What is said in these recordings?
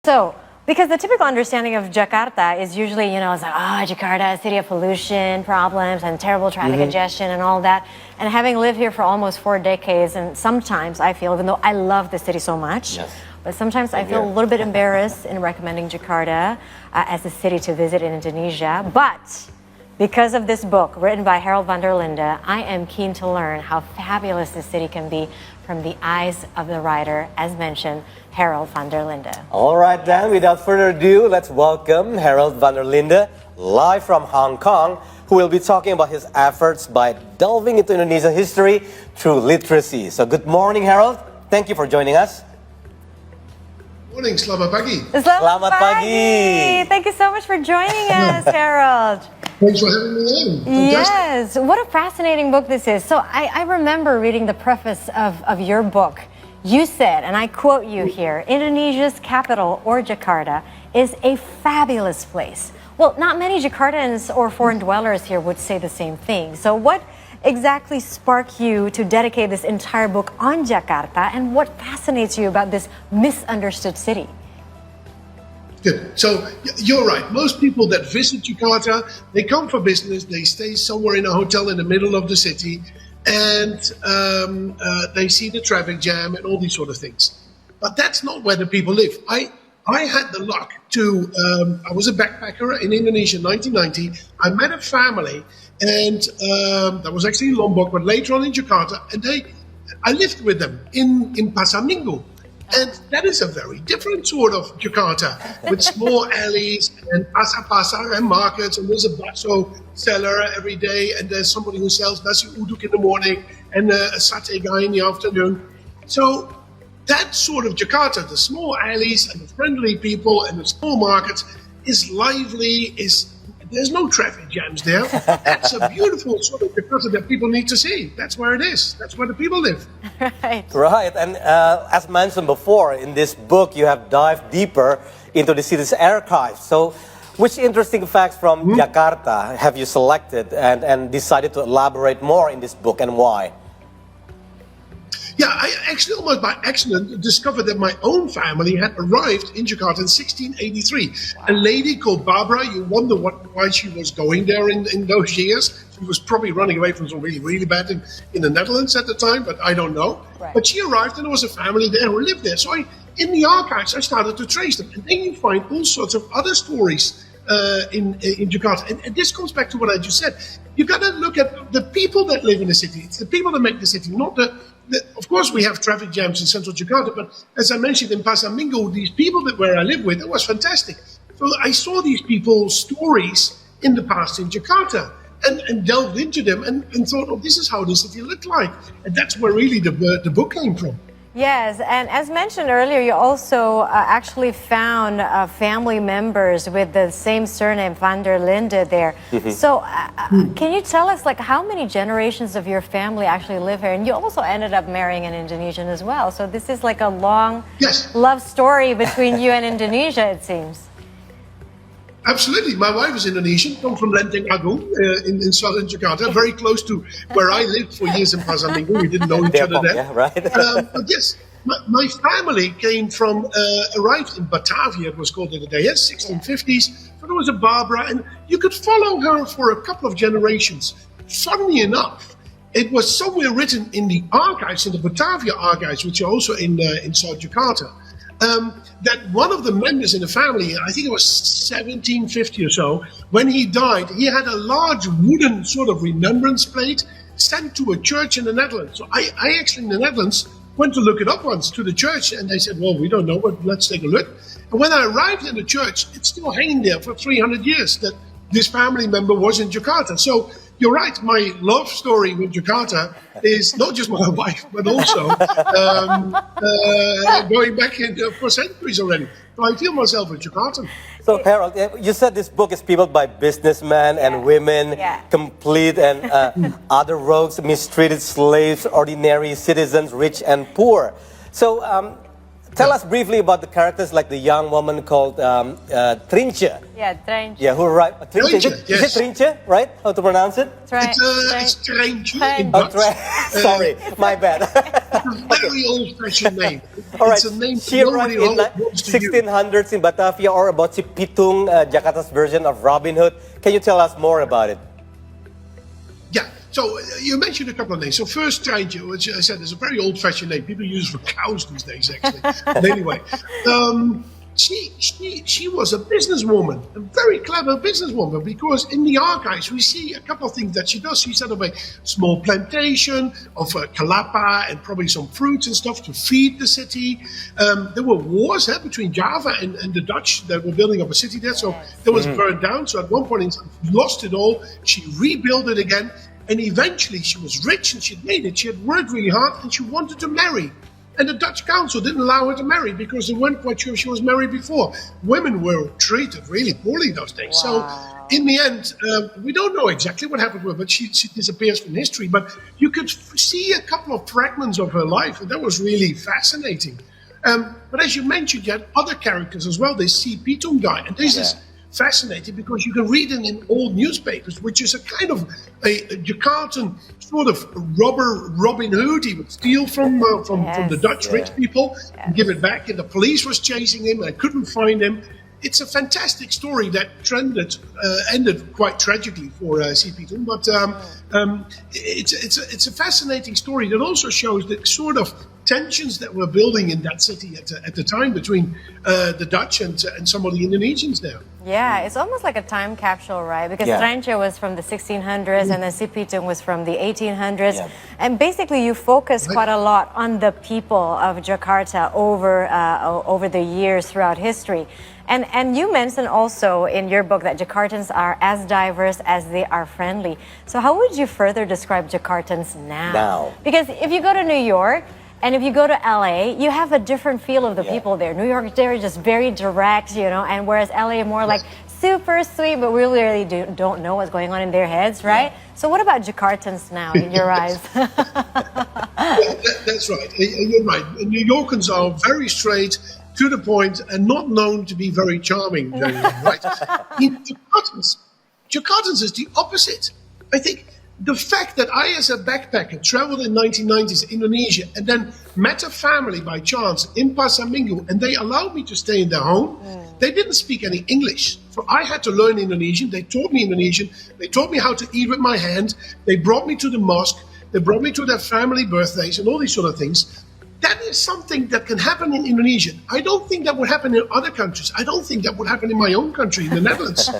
So, because the typical understanding of Jakarta is usually, it's like, Jakarta, a city of pollution problems and terrible traffic congestion and all that. And having lived here for almost 4 decades, and sometimes I feel, even though I love the city so much, but sometimes I feel a little bit embarrassed in recommending Jakarta as a city to visit in Indonesia. But because of this book written by Herald van der Linde, I am keen to learn how fabulous this city can be from the eyes of the writer, as mentioned, Herald van der Linde. All right, then, without further ado, let's welcome Herald van der Linde, live from Hong Kong, who will be talking about his efforts by delving into Indonesian history through literacy. So good morning, Herald. Thank you for joining us. Morning, selamat pagi. Selamat pagi. Thank you so much for joining us, Herald. Thanks for having me on. Fantastic. Yes, what a fascinating book this is. So I remember reading the preface of your book. You said, and I quote you here, Indonesia's capital, or Jakarta, is a fabulous place. Well, not many Jakartans or foreign dwellers here would say the same thing. So what exactly sparked you to dedicate this entire book on Jakarta, and what fascinates you about this misunderstood city? Good. So you're right. Most people that visit Jakarta, they come for business. They stay somewhere in a hotel in the middle of the city, and they see the traffic jam and all these sort of things. But that's not where the people live. I had the luck to. I was a backpacker in Indonesia in 1990. I met a family, and that was actually in Lombok, but later on in Jakarta, and I lived with them in Pasar Minggu. And that is a very different sort of Jakarta, with small alleys and pasar-pasar and markets, and there's a bakso seller every day, and there's somebody who sells nasi uduk in the morning and a satay guy in the afternoon. So that sort of Jakarta, the small alleys and the friendly people and the small markets, is lively, there's no traffic jams there. That's a beautiful sort of Jakarta that people need to see. That's where it is. That's where the people live. Right, and as mentioned before, in this book you have dived deeper into the city's archives. So which interesting facts from Jakarta have you selected and decided to elaborate more in this book, and why? Yeah, I actually almost by accident discovered that my own family had arrived in Jakarta in 1683. Wow. A lady called Barbara, you wonder why she was going there in those years. She was probably running away from some really, really bad in the Netherlands at the time, but I don't know. Right. But she arrived and there was a family there who lived there. So in the archives, I started to trace them. And then you find all sorts of other stories in Jakarta. And this comes back to what I just said. You got to look at the people that live in the city. It's the people that make the city, not of course, we have traffic jams in central Jakarta, but as I mentioned in Pasar Minggu, these people where I live with, it was fantastic. So I saw these people's stories in the past in Jakarta and delved into them and thought, oh, this is how the city looked like. And that's where really the book came from. Yes, and as mentioned earlier, you also actually found family members with the same surname, van der Linde, there. So can you tell us, how many generations of your family actually live here? And you also ended up marrying an Indonesian as well. So this is like a long love story between you and Indonesia, it seems. Absolutely. My wife is Indonesian, come from Lenteng Agung in southern Jakarta, very close to where I lived for years in Pasar Minggu. We didn't know each other then. Yeah, right. But yes, my family arrived in Batavia, it was called in the day, 1650s. So there was a Barbara, and you could follow her for a couple of generations. Funnily enough, it was somewhere written in the archives, in the Batavia archives, which are also in South Jakarta, that one of the members in the family, I think it was 1750 or so, when he died, he had a large wooden sort of remembrance plate sent to a church in the Netherlands. So I actually in the Netherlands went to look it up once to the church, and they said, well, we don't know, but let's take a look. And when I arrived in the church, it's still hanging there for 300 years that this family member was in Jakarta. So you're right, my love story with Jakarta is not just my wife, but also going back for centuries already. So I feel myself a Jakartan. So Herald, you said this book is peopled by businessmen and women, complete and other rogues, mistreated slaves, ordinary citizens, rich and poor. So Tell us briefly about the characters, like the young woman called Trinche. Yeah, Trinche. Yeah, who right? Trinche. Trinche, Is it Trinche, right? How to pronounce it? It's Treintje in Oh, Dutch. Sorry, my bad. Very old-fashioned name. All right. It's a name She arrived nobody in wants to use. 1600s in Batavia, or about si Pitung, Jakarta's version of Robin Hood. Can you tell us more about it? Yeah. So you mentioned a couple of names. So first, Treintje, which I said is a very old-fashioned name. People use it for cows these days, actually. But anyway, she was a businesswoman, a very clever businesswoman, because in the archives we see a couple of things that she does. She set up a small plantation of kalapa and probably some fruits and stuff to feed the city. There were wars between Java and the Dutch that were building up a city there. So it was burned down. So at one point in time, she lost it all. She rebuilt it again. And eventually she was rich and she'd made it. She had worked really hard and she wanted to marry. And the Dutch council didn't allow her to marry because they weren't quite sure if she was married before. Women were treated really poorly those days. Wow. So in the end, we don't know exactly what happened with her, but she disappears from history. But you could see a couple of fragments of her life, and that was really fascinating. But as you mentioned, you had other characters as well. This C. Pitung guy. And this is fascinating because you can read it in old newspapers, which is a kind of a Jakartan sort of Robin Hood. He would steal from the Dutch rich people and give it back, and the police was chasing him and couldn't find him. It's a fantastic story that ended quite tragically for C. Pitung, but it's a fascinating story that also shows the sort of tensions that were building in that city at the time between the Dutch and some of the Indonesians there. Yeah, it's almost like a time capsule, right? Because Trinche was from the 1600s and then C. Pitung was from the 1800s. Yeah. And basically you focus quite a lot on the people of Jakarta over the years throughout history. And you mentioned also in your book that Jakartans are as diverse as they are friendly. So how would you further describe Jakartans now? Because if you go to New York, and if you go to LA, you have a different feel of the people there. New York, they're just very direct, you know, and whereas LA more like super sweet, but we really don't know what's going on in their heads, right? So what about Jakartans now in your eyes? That's right. You're right. New Yorkers are very straight, to the point, and not known to be very charming. Right? Jakartans is the opposite. I think the fact that I, as a backpacker, traveled in 1990s Indonesia and then met a family by chance in Pasar Minggu, and they allowed me to stay in their home. They didn't speak any English, so I had to learn Indonesian. They taught me Indonesian. They taught me how to eat with my hand. They brought me to the mosque. They brought me to their family birthdays and all these sort of things. That is something that can happen in Indonesia. I don't think that would happen in other countries. I don't think that would happen in my own country, in the Netherlands.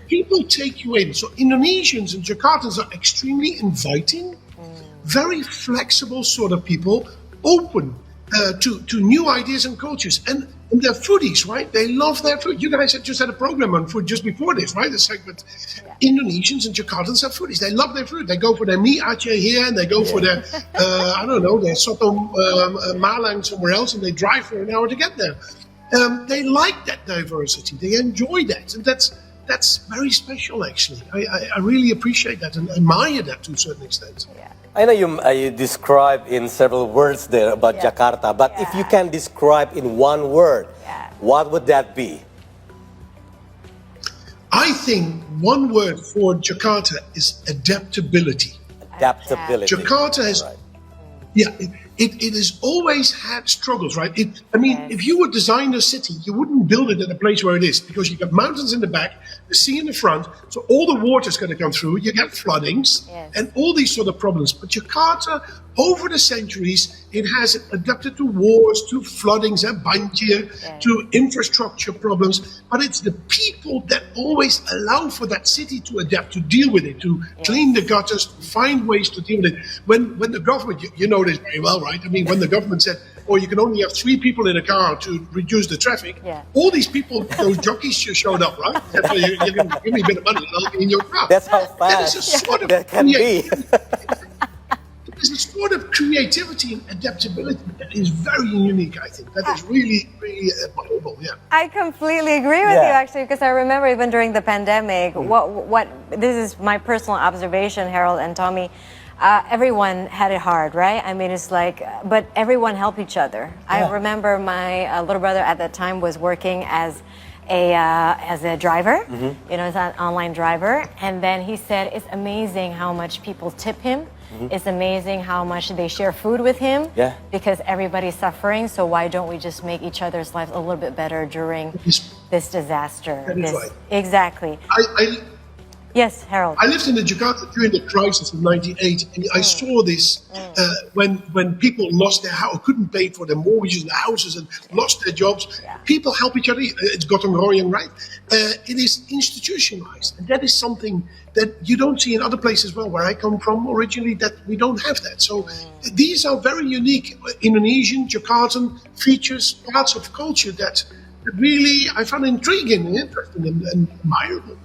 People take you in. So Indonesians and Jakartans are extremely inviting, very flexible sort of people, open to new ideas and cultures. And they're foodies, right? They love their food. You guys just had a program on food just before this, right? The segment. Indonesians and Jakartans are foodies. They love their food. They go for their mie Aceh here, and they go for their, I don't know, their soto malang somewhere else, and they drive for an hour to get there. They like that diversity. They enjoy that. And that's very special, actually. I really appreciate that and admire that to a certain extent. I know you describe in several words there about Jakarta, but if you can describe in one word, what would that be? I think one word for Jakarta is adaptability. Adaptability. Jakarta has, it has always had struggles, right? If you would design a city, you wouldn't build it at a place where it is, because you got mountains in the back, the sea in the front, so all the water's going to come through. You get floodings and all these sort of problems. But Jakarta, over the centuries, it has adapted to wars, to floodings, banjir, to infrastructure problems. But it's the people that always allow for that city to adapt, to deal with it, to clean the gutters, to find ways to deal with it. When the government, you know this very well, right? When the government said, you can only have 3 people in a car to reduce the traffic, all these people, those jockeys just showed up, right? You're going to give me a bit of money and I'll get in your car. That's how fast that can be. There's a sort of creativity and adaptability that is very unique, I think. That is really, really admirable, I completely agree with you, actually, because I remember even during the pandemic, what this is my personal observation, Harold and Tommy, everyone had it hard, right? I mean, it's like, but everyone helped each other. I remember my little brother at that time was working as a driver, you know, as an online driver. And then he said, it's amazing how much people tip him. It's amazing how much they share food with him because everybody's suffering. So why don't we just make each other's lives a little bit better during this disaster? That is right. Exactly. Yes, Harold. I lived in Jakarta during the crisis of '98, and I saw this when people lost their house, couldn't pay for their mortgages and houses, and lost their jobs. People help each other. It's gotten roaring, right? It is institutionalized, and that is something that you don't see in other places. Well, where I come from originally, that we don't have that. So these are very unique Indonesian, Jakartan features, parts of culture that really I found intriguing and interesting and admirable.